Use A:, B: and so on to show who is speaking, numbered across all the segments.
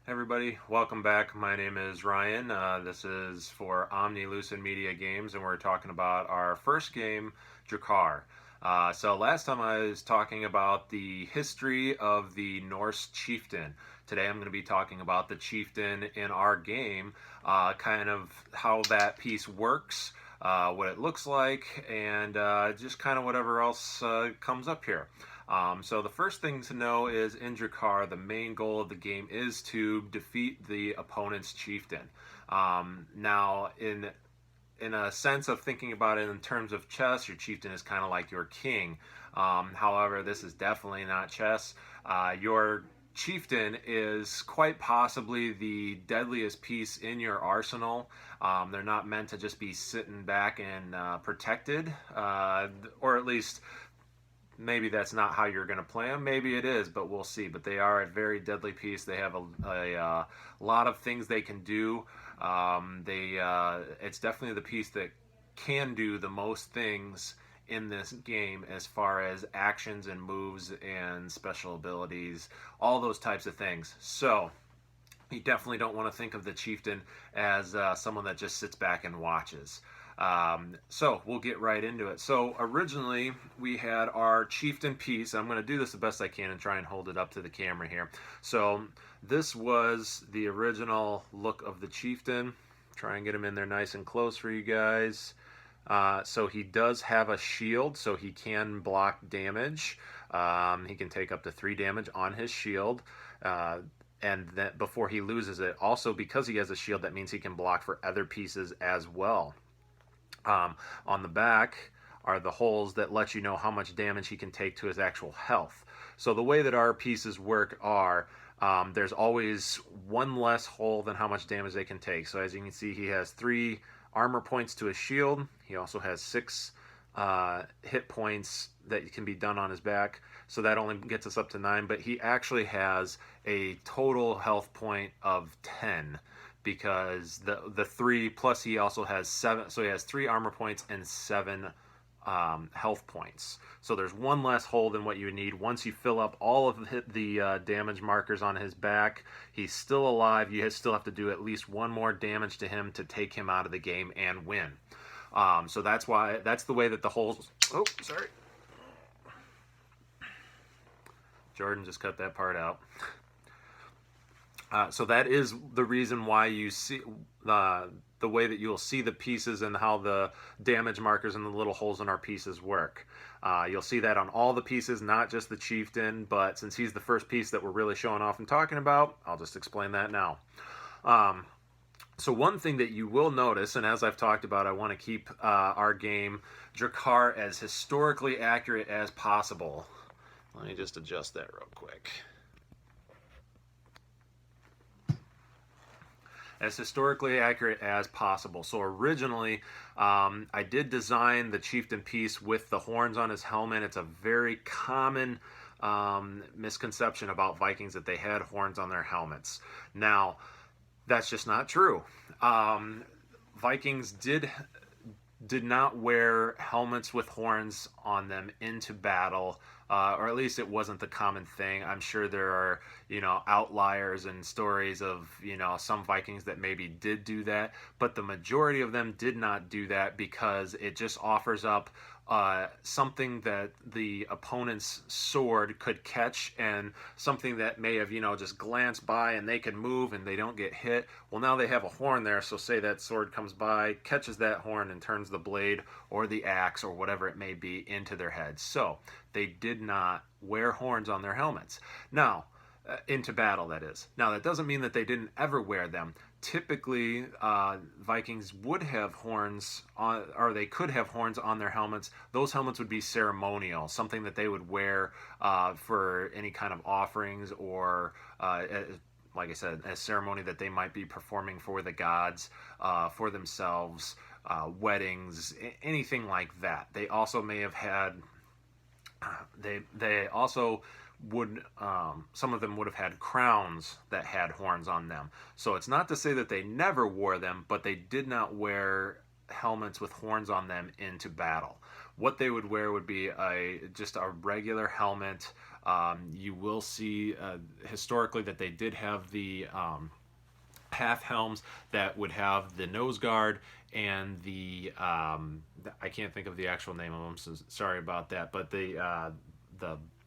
A: Everybody, welcome back. My name is Ryan. This is for Omni Lucid Media Games, and we're talking about our first game, Drakkar. So last time I was talking about the history of the Norse chieftain. Today I'm going to be talking about the chieftain in our game, kind of how that piece works, what it looks like, and just kind of whatever else comes up here. So the first thing to know is in Drakkar, the main goal of the game is to defeat the opponent's chieftain. Now, in a sense of thinking about it in terms of chess, your chieftain is kind of like your king. However, this is definitely not chess. Your chieftain is quite possibly the deadliest piece in your arsenal. They're not meant to just be sitting back and protected, or at least maybe that's not how you're going to play them. Maybe it is, but we'll see. But they are a very deadly piece. They have a lot of things they can do. It's definitely the piece that can do the most things in this game as far as actions and moves and special abilities, all those types of things. So you definitely don't want to think of the chieftain as someone that just sits back and watches. So we'll get right into it. So originally we had our chieftain piece. I'm going to do this the best I can and try and hold it up to the camera here. So this was the original look of the chieftain. Try and get him in there nice and close for you guys. So he does have a shield, so he can block damage. He can take up to 3 damage on his shield. And that before he loses it. Also, because he has a shield, that means he can block for other pieces as well. On the back are the holes that let you know how much damage he can take to his actual health. So the way that our pieces work are, there's always one less hole than how much damage they can take. So as you can see, he has 3 armor points to his shield. He also has 6 hit points that can be done on his back. So that only gets us up to 9, but he actually has a total health point of 10. Because the 3 plus he also has 7, so he has 3 armor points and 7 health points. So there's one less hole than what you would need. Once you fill up all of the damage markers on his back, he's still alive. You still have to do at least 1 more damage to him to take him out of the game and win. So that's the way that the holes. Oh, sorry. Jordan just cut that part out. So that is the reason why you see the way that you'll see the pieces and how the damage markers and the little holes in our pieces work. You'll see that on all the pieces, not just the chieftain, but since he's the first piece that we're really showing off and talking about, I'll just explain that now. So one thing that you will notice, and as I've talked about, I want to keep our game Drakkar as historically accurate as possible. Let me just adjust that real quick. As historically accurate as possible. So originally, I did design the chieftain piece with the horns on his helmet. It's a very common misconception about Vikings that they had horns on their helmets. Now, that's just not true. Vikings did not wear helmets with horns on them into battle, or at least it wasn't the common thing. I'm sure there are, outliers and stories of, some Vikings that maybe did do that, but the majority of them did not do that because it just offers up something that the opponent's sword could catch and something that may have, just glanced by and they can move and they don't get hit. Well, now they have a horn there, so say that sword comes by, catches that horn and turns the blade or the axe or whatever it may be into their head. So they did not wear horns on their helmets. Now, into battle, that is. Now, that doesn't mean that they didn't ever wear them. Typically, Vikings would have horns on, or they could have horns on their helmets. Those helmets would be ceremonial, something that they would wear for any kind of offerings or, like I said, a ceremony that they might be performing for the gods, for themselves, weddings, anything like that. They also may have had. They also would some of them would have had crowns that had horns on them. So it's not to say that they never wore them, but they did not wear helmets with horns on them into battle. What they would wear would be just a regular helmet. You will see historically that they did have the half helms that would have the nose guard and I can't think of the actual name of them, so sorry about that, but the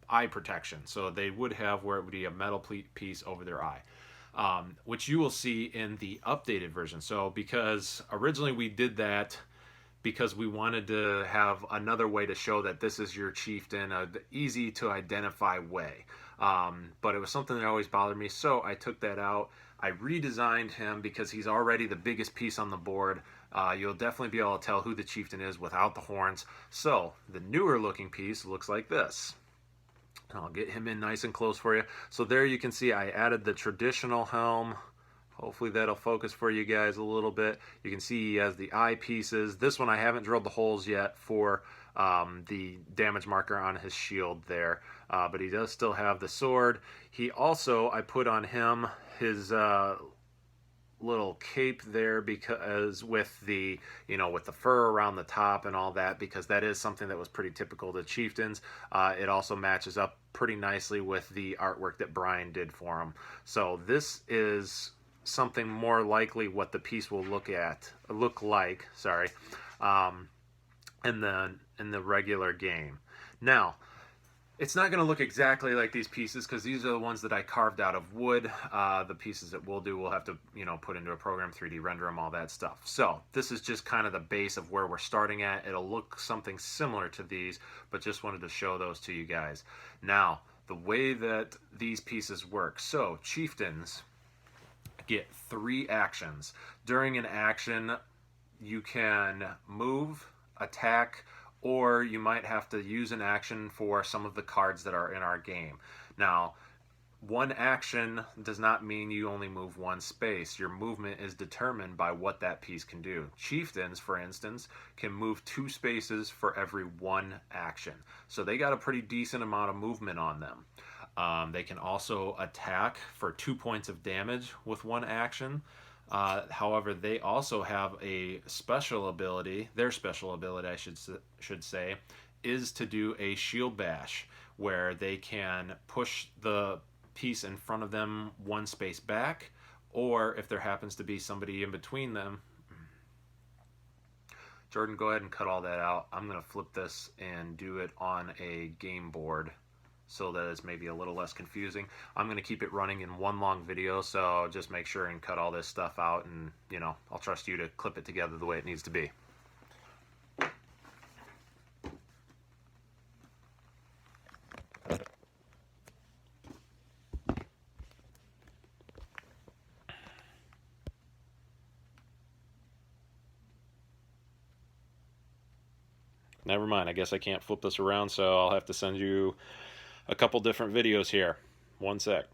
A: eye protection. So they would have where it would be a metal piece over their eye. Which you will see in the updated version. So because originally we did that because we wanted to have another way to show that this is your chieftain, an easy to identify way. But it was something that always bothered me, so I took that out. I redesigned him because he's already the biggest piece on the board. You'll definitely be able to tell who the chieftain is without the horns. So the newer looking piece looks like this. I'll get him in nice and close for you. So there you can see I added the traditional helm. Hopefully that'll focus for you guys a little bit. You can see he has the eye pieces. This one I haven't drilled the holes yet for the damage marker on his shield there. But he does still have the sword. He also, I put on him his little cape there because with the with the fur around the top and all that, because that is something that was pretty typical to chieftains. It also matches up pretty nicely with the artwork that Brian did for him. So this is something more likely what the piece will look like, sorry, in the regular game. Now, it's not going to look exactly like these pieces because these are the ones that I carved out of wood. The pieces that we'll have to put into a program, 3D render them, all that stuff. So this is just kind of the base of where we're starting at. It'll look something similar to these, but just wanted to show those to you guys. Now, the way that these pieces work. So chieftains get 3 actions. During an action, you can move, attack, or you might have to use an action for some of the cards that are in our game. Now, one action does not mean you only move 1 space. Your movement is determined by what that piece can do. Chieftains, for instance, can move 2 spaces for every 1 action. So they got a pretty decent amount of movement on them. They can also attack for 2 points of damage with 1 action. However, they also have a special ability. Their special ability, I should say, is to do a shield bash, where they can push the piece in front of them 1 space back, or if there happens to be somebody in between them. Jordan, go ahead and cut all that out. I'm going to flip this and do it on a game board so that it's maybe a little less confusing. I'm going to keep it running in one long video, so just make sure and cut all this stuff out, and I'll trust you to clip it together the way it needs to be. Never mind, I guess I can't flip this around, so I'll have to send you a couple different videos here. One sec.